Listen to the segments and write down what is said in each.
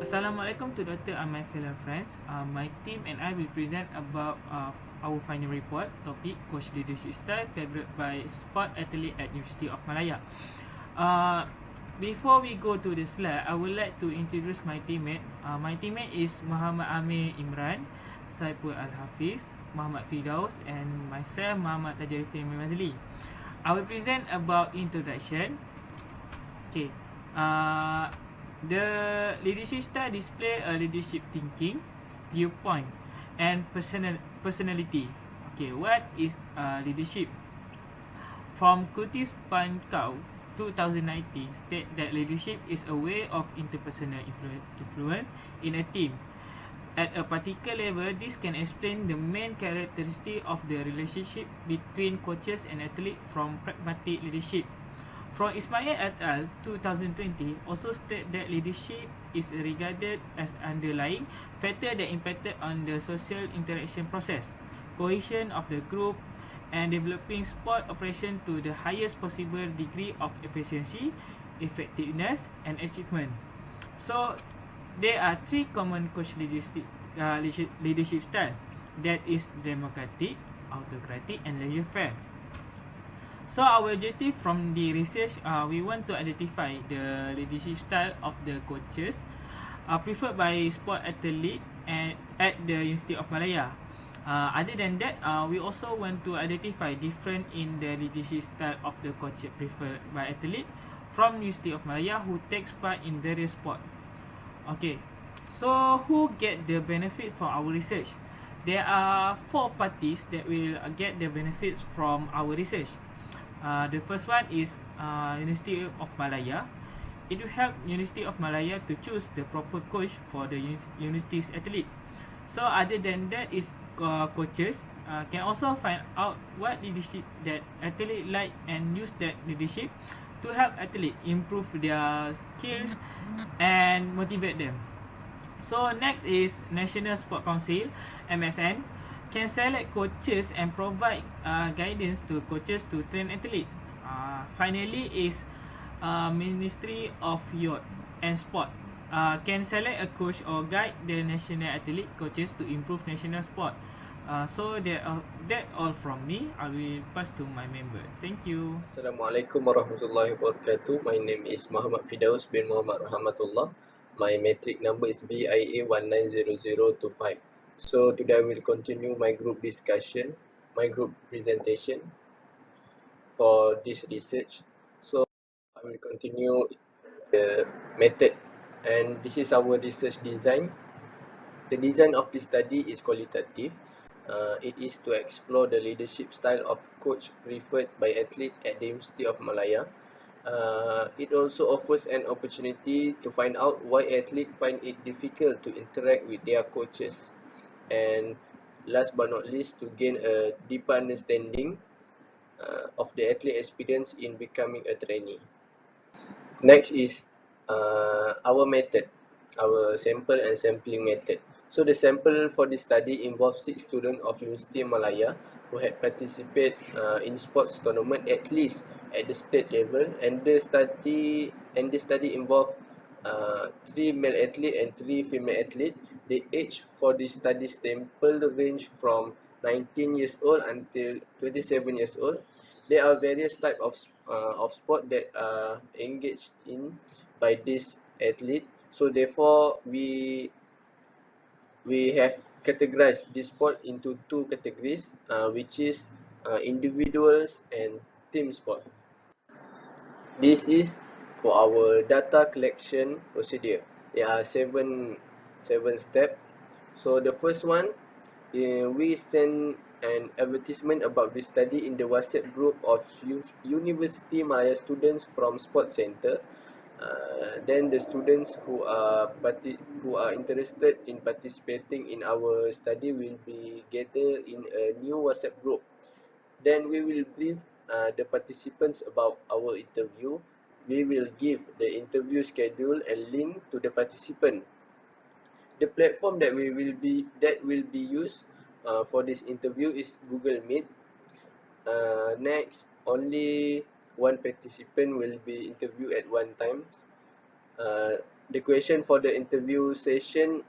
Assalamualaikum to Doctor and my fellow friends. My team and I will present about our final report topic Coach Leadership Style favored by sport athlete at University of Malaya. Uh, Before we go to the slide, I would like to introduce my teammate. My teammate is Muhammad Amir Imran, Saipul Al-Hafiz, Muhammad Firdaus and myself Muhammad Tajarifin Mazli. I will present about introduction. Okay. Uh, the leadership style display a leadership thinking, viewpoint, and personality. Okay, what is leadership? From Curtis Pankau 2019 state that leadership is a way of interpersonal influence in a team. At a particular level, this can explain the main characteristic of the relationship between coaches and athletes from pragmatic leadership. From Ismail et al. 2020 also state that leadership is regarded as underlying factor that impacted on the social interaction process, cohesion of the group, and developing sport operation to the highest possible degree of efficiency, effectiveness, and achievement. So, there are three common coach leadership style, that is democratic, autocratic, and laissez-faire. So our objective from the research, we want to identify the leadership style of the coaches preferred by sport athlete and at the University of Malaya. Other than that, we also want to identify different in the leadership style of the coach preferred by athlete from University of Malaya who takes part in various sport. Okay, so who get the benefit from our research? There are four parties that will get the benefits from our research. The first one is University of Malaya. It will help University of Malaya to choose the proper coach for the university's athlete. So other than that is coaches can also find out what leadership that athlete like and use that leadership to help athlete improve their skills and motivate them. So next is National Sport Council (MSN) can select coaches and provide guidance to coaches to train athlete. Finally is Ministry of Youth and Sport can select a coach or guide the national athlete coaches to improve national sport. So that all from me. I will pass to my member. Thank you. Assalamualaikum warahmatullahi wabarakatuh. My name is Muhammad Firdaus bin Muhammad Rahmatullah. My metric number is BIA 190025. So today I will continue my group discussion, my group presentation for this research. So I will continue the method, and this is our research design. The design of this study is qualitative. It is to explore the leadership style of coach preferred by athlete at the University of Malaya. It also offers an opportunity to find out why athletes find it difficult to interact with their coaches, and last but not least, to gain a deeper understanding of the athlete experience in becoming a trainee. Next is our method, our sample and sampling method. So the sample for this study involves 6 students of University of Malaya who had participated in sports tournament at least at the state level, and the study involved 3 male athletes and 3 female athletes. The age for this study sample range from 19 years old until 27 years old. There are various types of sport that are engaged in by this athlete. So therefore, we have categorized this sport into 2 categories, which is individuals and team sport. This is for our data collection procedure. There are seven steps. So the first one, we send an advertisement about this study in the WhatsApp group of University Malaya students from Sports Center. Then the students who are interested in participating in our study will be gathered in a new WhatsApp group. Then we will brief the participants about our interview. We will give the interview schedule and link to the participant. The platform that will be used for this interview is Google Meet. Next, only one participant will be interviewed at one time. The question for the interview session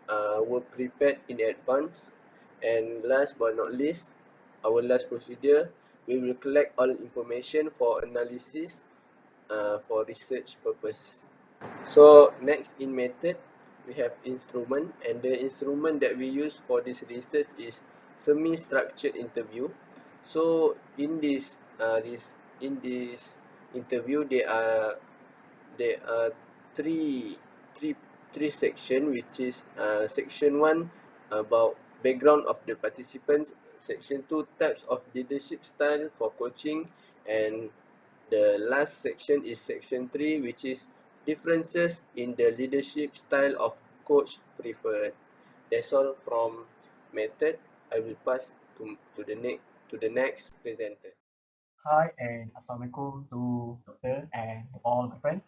were prepared in advance. And last but not least, our last procedure, we will collect all information for analysis for research purpose. So next in method, we have instrument, and the instrument that we use for this research is semi-structured interview. So in this interview, there are three three three section, which is section 1 about background of the participants, section 2 types of leadership style for coaching, and the last section is section 3, which is differences in the leadership style of coach preferred. That's all from method. I will pass to the next presenter. Hi and Assalamualaikum to Doctor and to all my friends.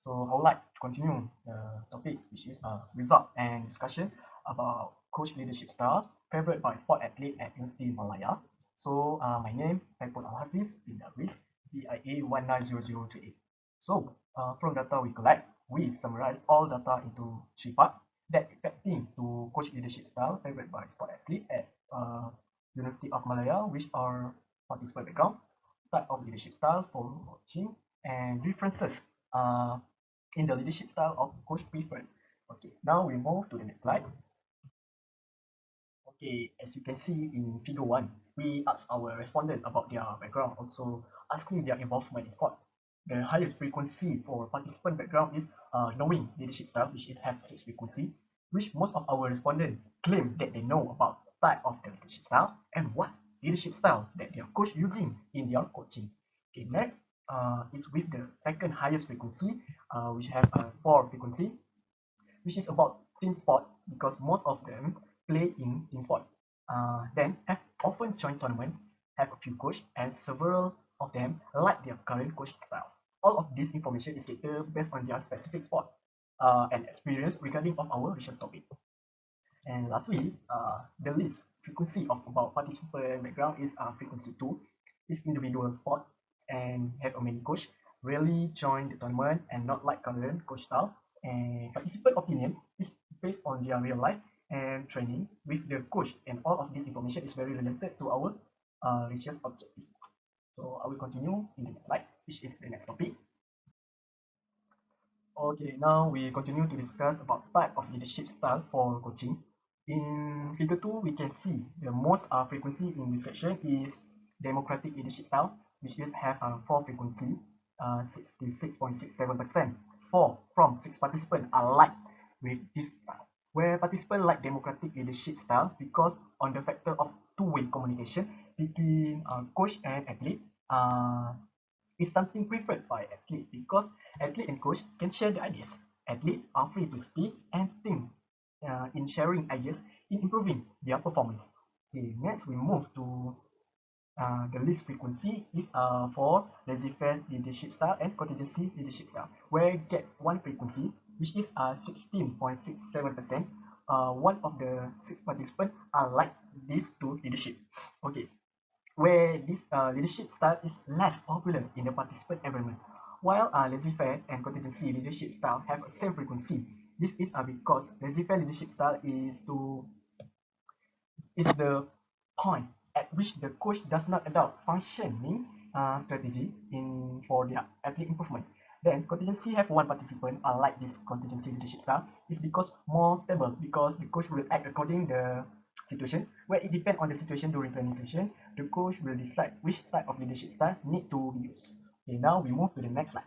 So I would like to continue the topic, which is result and discussion about coach leadership style favored by sport athlete at University Malaya. So my name Taipun Al-Hafiz bin Darwis, BIA 190028. So from data we collect, we summarize all data into three parts that affecting to coach leadership style favored by sport athlete at University of Malaya, which are participant background, type of leadership style for coaching, and differences uh, in the leadership style of coach preferred. Okay, now we move to the next slide. Okay, as you can see in figure 1, we asked our respondent about their background, also asking their involvement in sport. The highest frequency for participant background is knowing leadership style, which is have 6 frequency, which most of our respondents claim that they know about type of the leadership style and what leadership style that their coach using in their coaching. Okay, next is with the second highest frequency, which have 4 frequency, which is about team sport because most of them play in team sport. Then have often joined tournament, have a few coach, and several of them like their current coaching style. All of this information is gathered based on their specific sport and experience regarding of our research topic. And lastly, the least frequency of about participant background is frequency 2, is individual sport and have a many coach, rarely join the tournament and not like current coach style. And participant opinion is based on their real life and training with the coach, and all of this information is very related to our research objective. So I will continue in the next slide, which is the next topic. Okay, now we continue to discuss about type of leadership style for coaching. In figure 2, we can see the most frequency in this section is democratic leadership style, which is have 4 frequency, 66.67%. 4 from 6 participants are like with this style, where participants like democratic leadership style because on the factor of two-way communication between coach and athlete. Is something preferred by athlete because athlete and coach can share the ideas. Athletes are free to speak and think in sharing ideas in improving their performance. Okay, next we move to the least frequency is for laissez-faire leadership style and contingency leadership style, where get one frequency, which is 16.67%. One of the 6 participants are like these two leadership. Okay, where this leadership style is less popular in the participant environment, while laissez-faire and contingency leadership style have a same frequency. This is because laissez-faire leadership style is the point at which the coach does not adopt functioning strategy in for their athlete improvement. Then contingency have one participant unlike this contingency leadership style is because more stable because the coach will act according the situation where it depends on the situation during training session. The coach will decide which type of leadership style need to be used. Okay, now we move to the next slide.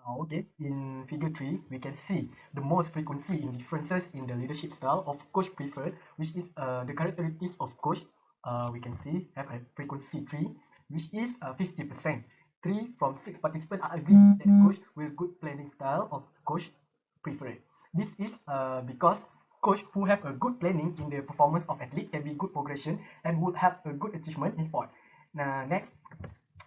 Okay, in figure 3, we can see the most frequency in differences in the leadership style of coach preferred, which is the characteristics of coach. We can see have a frequency 3, which is 50%. 3 from 6 participants are agree that coach with good planning style of coach preferred. This is because coach who have a good planning in the performance of athlete can be good progression and would have a good achievement in sport. Next,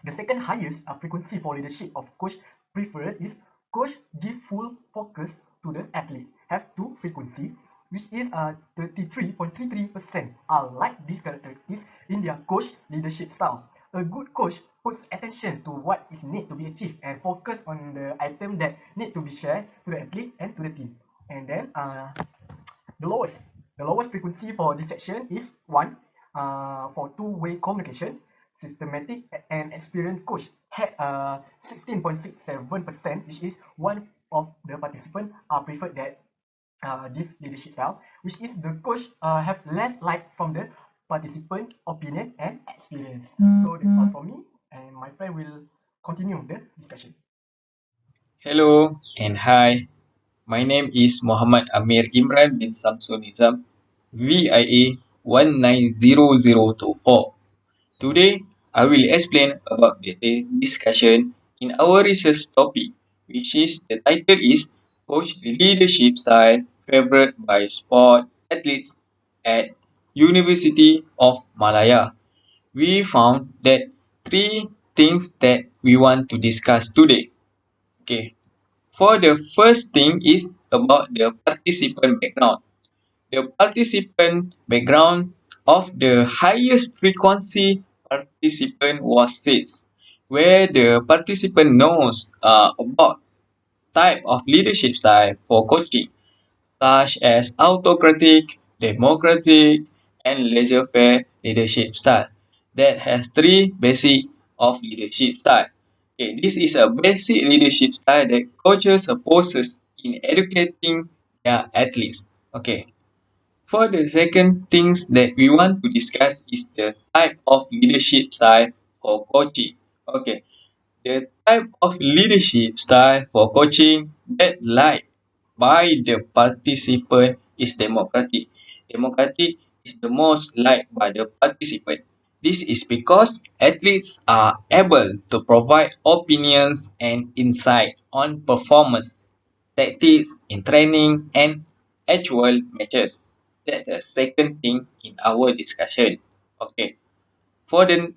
the second highest frequency for leadership of coach preferred is coach give full focus to the athlete. Have 2 frequency, which is 33.33% are like these characteristics in their coach leadership style. A good coach puts attention to what is need to be achieved and focus on the item that need to be shared to the athlete and to the team. And then the lowest the lowest frequency for distraction is one. For two-way communication, systematic and experienced coach had 16.67%, which is one of the participants preferred that this leadership style, which is the coach have less light from the participant opinion and experience. So that's all from me, and my friend will continue the discussion. Hello and hi. My name is Muhammad Amir Imran bin Samsul Nizam, VIA 190024. Today, I will explain about the discussion in our research topic, which is the title is Coach Leadership Style Favored by Sport Athletes at University of Malaya. We found that three things that we want to discuss today. Okay, for the first thing is about the participant background. The participant background of the highest frequency participant was six, where the participant knows about type of leadership style for coaching, such as autocratic, democratic, and laissez-faire leadership style that has three basic of leadership style. Okay, this is a basic leadership style that coaches possess in educating their athletes. Okay, for the second things that we want to discuss is the type of leadership style for coaching. Okay, the type of leadership style for coaching that liked by the participant is democratic. Democratic is the most liked by the participant. This is because athletes are able to provide opinions and insight on performance, tactics in training, and actual matches. That's the second thing in our discussion. Okay. For the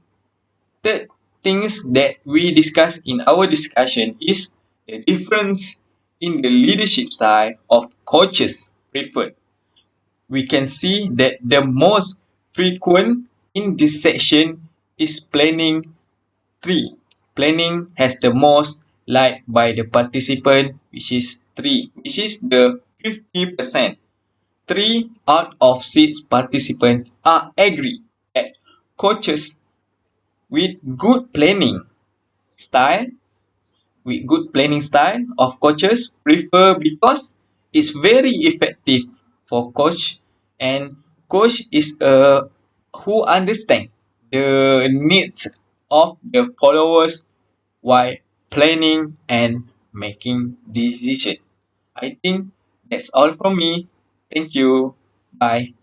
third things that we discuss in our discussion is the difference in the leadership style of coaches preferred. We can see that the most frequent in this section is planning 3. Planning has the most liked by the participant, which is 3, which is the 50%. 3 out of 6 participants are agree that coaches with good planning style good planning style of coaches prefer because it's very effective for coach, and coach is who understand the needs of the followers while planning and making decision. I think that's all from me. Thank you. Bye.